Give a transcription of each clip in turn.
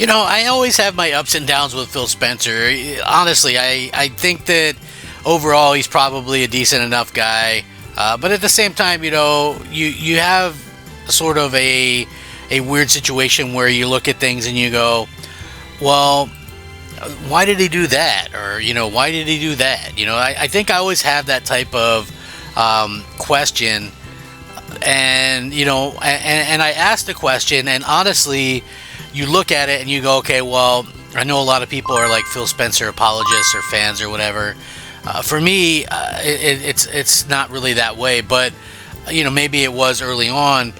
I always have my ups and downs with Phil Spencer. Honestly, I think that overall he's probably a decent enough guy. But at the same time, you have sort of a weird situation where you look at things and you go, well, why did he do that? Or, why did he do that? I think I always have that type of question. And, and I asked the question, and honestly, you look at it and you go, okay, well, I know a lot of people are like Phil Spencer apologists or fans or whatever. For me, it's not really that way, but maybe it was early on.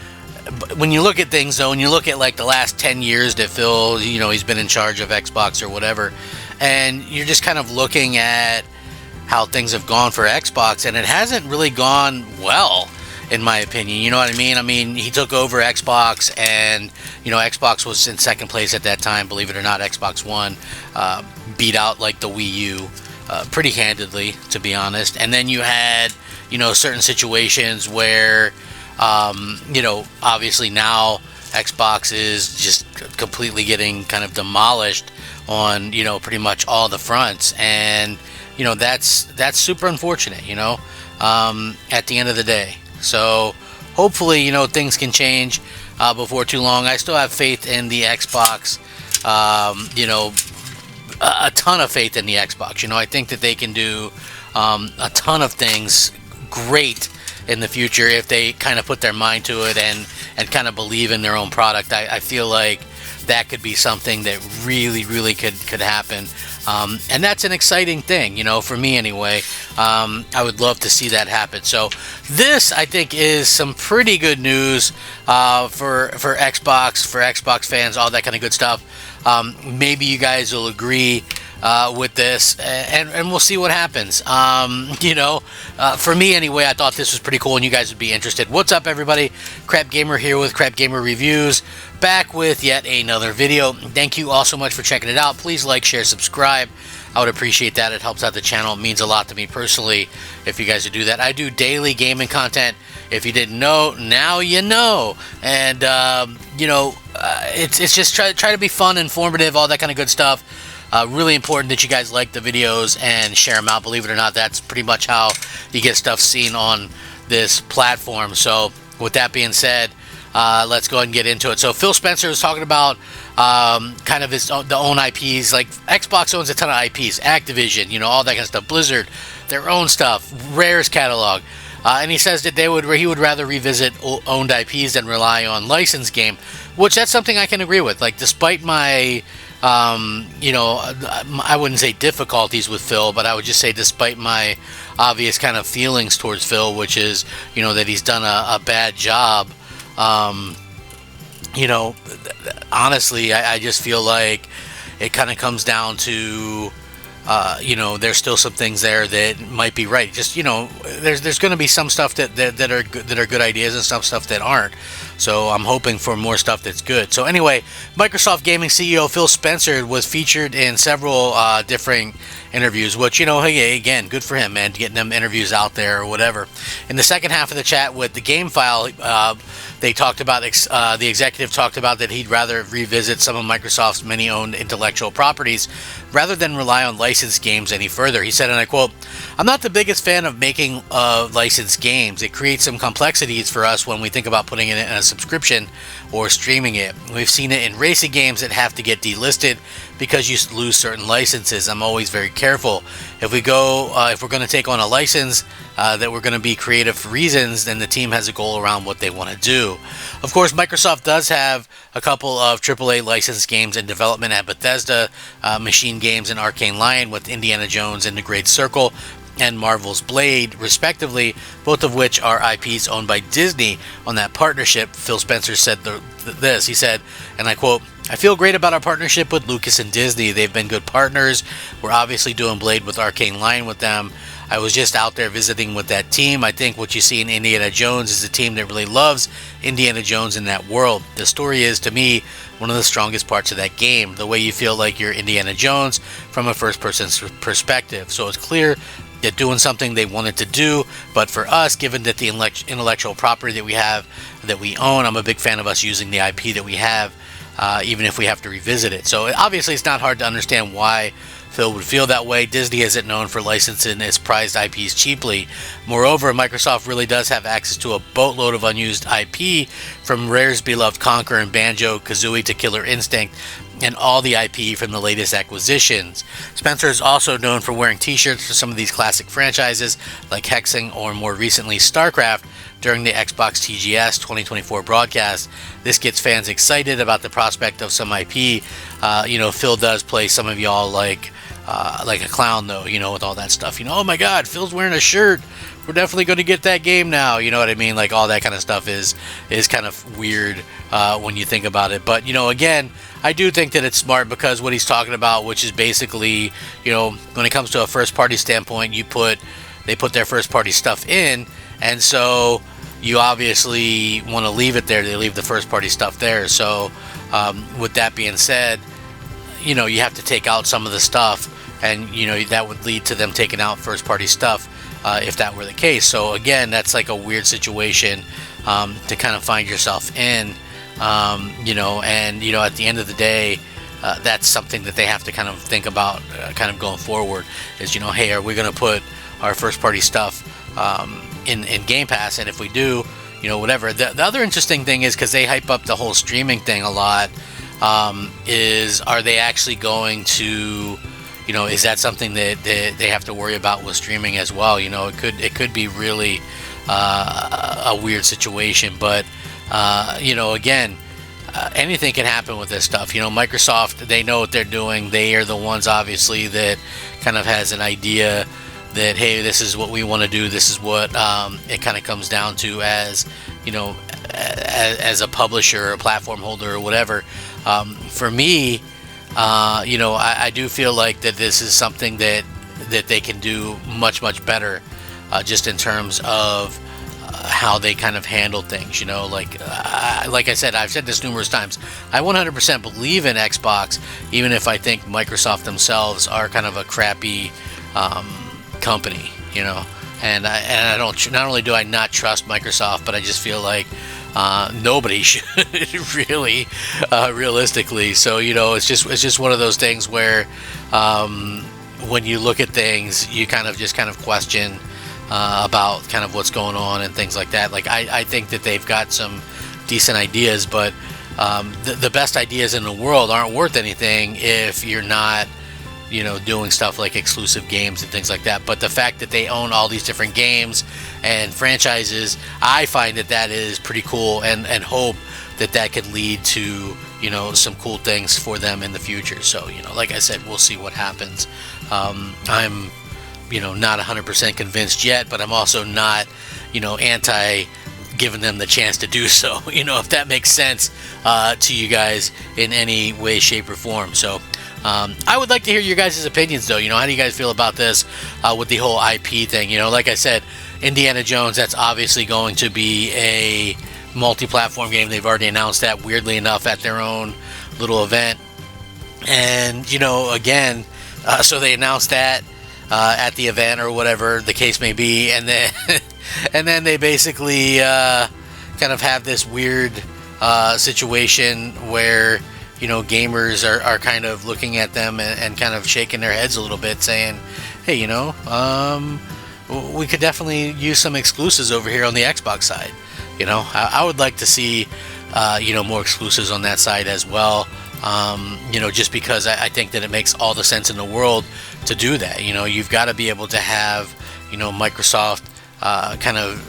But when you look at things, though, and you look at like the last 10 years that Phil, he's been in charge of Xbox or whatever, and you're just kind of looking at how things have gone for Xbox, and it hasn't really gone well, in my opinion. You know what I mean? I mean, he took over Xbox, and Xbox was in second place at that time. Believe it or not, Xbox One beat out like the Wii U pretty handedly, to be honest. And then you had certain situations where obviously now Xbox is just completely getting kind of demolished on pretty much all the fronts, and that's super unfortunate. At the end of the day. So hopefully, things can change before too long. I still have faith in the Xbox, a ton of faith in the Xbox. I think that they can do a ton of things great in the future if they kind of put their mind to it and kind of believe in their own product. I feel like that could be something that really, really could happen. And that's an exciting thing, for me anyway. I would love to see that happen. So this, I think, is some pretty good news for Xbox fans, all that kind of good stuff. Maybe you guys will agree with this, and we'll see what happens. For me anyway, I thought this was pretty cool, and you guys would be interested. What's up, everybody? Crap Gamer here with Crap Gamer Reviews, back with yet another video. Thank you all so much for checking it out. Please like, share, subscribe. I would appreciate that. It helps out the channel. It means a lot to me personally if you guys would do that. I do daily gaming content. If you didn't know, now you know. And it's just try to be fun, informative, all that kind of good stuff. Really important that you guys like the videos and share them out. Believe it or not, that's pretty much how you get stuff seen on this platform. So with that being said, let's go ahead and get into it. So Phil Spencer was talking about kind of the own IPs. Like Xbox owns a ton of IPs, Activision, all that kind of stuff, Blizzard, their own stuff, Rare's catalog. And he says that he would rather revisit owned IPs than rely on licensed game, which that's something I can agree with. Like, despite my I wouldn't say difficulties with Phil, but I would just say despite my obvious kind of feelings towards Phil, which is, that he's done a bad job, honestly, I just feel like it kind of comes down to, there's still some things there that might be right. Just, there's going to be some stuff that are good ideas and some stuff that aren't. So I'm hoping for more stuff that's good. So anyway, Microsoft Gaming CEO Phil Spencer was featured in several different interviews, which, hey, again, good for him, man, getting them interviews out there or whatever. In the second half of the chat with the Game File, they talked about, the executive talked about that he'd rather revisit some of Microsoft's many owned intellectual properties rather than rely on licensed games any further. He said, and I quote, "I'm not the biggest fan of making licensed games. It creates some complexities for us when we think about putting it in a subscription or streaming it. We've seen it in racing games that have to get delisted because you lose certain licenses. I'm always very careful. If we're going to take on a license that we're going to be creative for reasons, then the team has a goal around what they want to do." Of course, Microsoft does have a couple of AAA licensed games in development at Bethesda, Machine Games and Arcane Lion, with Indiana Jones and the Great Circle and Marvel's Blade, respectively, both of which are IPs owned by Disney. On that partnership, Phil Spencer said this. He said, and I quote, "I feel great about our partnership with Lucas and Disney. They've been good partners. We're obviously doing Blade with Arcane Lion with them. I was just out there visiting with that team. I think what you see in Indiana Jones is a team that really loves Indiana Jones in that world. The story is, to me, one of the strongest parts of that game. The way you feel like you're Indiana Jones from a first-person perspective. So it's clear they're doing something they wanted to do, but for us, given that the intellectual property that we have, that we own, I'm a big fan of us using the IP that we have even if we have to revisit it. So obviously it's not hard to understand why Phil would feel that way. Disney isn't known for licensing its prized IPs cheaply. Moreover, Microsoft really does have access to a boatload of unused IP, from Rare's beloved Conquer and Banjo-Kazooie to Killer Instinct, and all the IP from the latest acquisitions. Spencer is also known for wearing t-shirts for some of these classic franchises, like Hexing or more recently StarCraft, during the Xbox TGS 2024 broadcast. This gets fans excited about the prospect of some IP. Phil does play some of y'all like a clown, though, with all that stuff. Oh my God, Phil's wearing a shirt. We're definitely going to get that game now. You know what I mean? Like, all that kind of stuff is kind of weird when you think about it. But, again, I do think that it's smart, because what he's talking about, which is basically, when it comes to a first-party standpoint, they put their first-party stuff in, and so you obviously want to leave it there. They leave the first-party stuff there. So, with that being said, you have to take out some of the stuff, and that would lead to them taking out first-party stuff if that were the case. So again, that's like a weird situation to kind of find yourself in, and at the end of the day, that's something that they have to kind of think about kind of going forward, is hey, are we going to put our first-party stuff in Game Pass? And if we do, whatever. The other interesting thing is, because they hype up the whole streaming thing a lot, is, are they actually going to, is that something that they have to worry about with streaming as well? It could be really a weird situation, but again, anything can happen with this stuff. Microsoft, they know what they're doing. They are the ones, obviously, that kind of has an idea that, hey, this is what we want to do. This is what it kind of comes down to as as a publisher or a platform holder or whatever. For me, I do feel like that this is something that they can do much, much better, just in terms of how they kind of handle things. Like I said, I've said this numerous times, I 100% believe in Xbox, even if I think Microsoft themselves are kind of a crappy company, and I don't, not only do I not trust Microsoft, but I just feel like nobody should really, realistically. So it's just one of those things where when you look at things, you kind of question about kind of what's going on and things like that. Like, I think that they've got some decent ideas, but the best ideas in the world aren't worth anything if you're not doing stuff like exclusive games and things like that. But the fact that they own all these different games and franchises, I find that is pretty cool, and hope that could lead to some cool things for them in the future. So like I said, we'll see what happens. I'm not 100% convinced yet, but I'm also not anti giving them the chance to do so, if that makes sense to you guys in any way, shape, or form. So I would like to hear your guys' opinions, though. How do you guys feel about this with the whole IP thing? Like I said, Indiana Jones, that's obviously going to be a multi-platform game. They've already announced that, weirdly enough, at their own little event. And, again, so they announced that at the event, or whatever the case may be, and then and then they basically kind of have this weird situation where gamers are kind of looking at them and kind of shaking their heads a little bit, saying, hey, we could definitely use some exclusives over here on the Xbox side. I would like to see more exclusives on that side as well. Just because I think that it makes all the sense in the world to do that. You've got to be able to have Microsoft kind of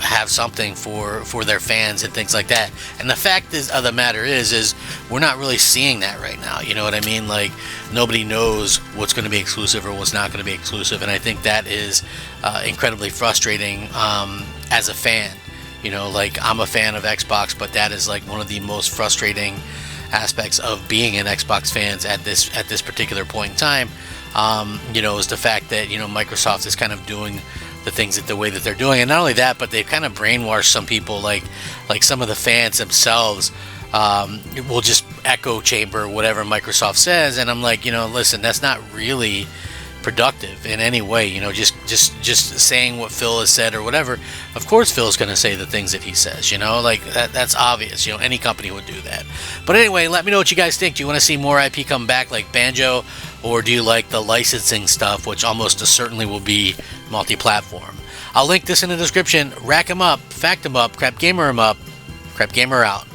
have something for their fans and things like that. And the fact of the matter is we're not really seeing that right now. You know what I mean? Like, nobody knows what's going to be exclusive or what's not going to be exclusive, and I think that is incredibly frustrating as a fan. Like, I'm a fan of Xbox, but that is like one of the most frustrating aspects of being an Xbox fans at this particular point in time. Is the fact that Microsoft is kind of doing the things the way that they're doing, and not only that, but they've kind of brainwashed some people, like some of the fans themselves will just echo chamber whatever Microsoft says, and I'm like, listen, that's not really productive in any way. You know, just saying what Phil has said or whatever. Of course, Phil's going to say the things that he says. You know, like that's obvious. You know, any company would do that. But anyway, let me know what you guys think. Do you want to see more IP come back like Banjo, or do you like the licensing stuff, which almost certainly will be multi-platform? I'll link this in the description. Rack 'em up, fact 'em up, crap gamer 'em up, crap gamer out.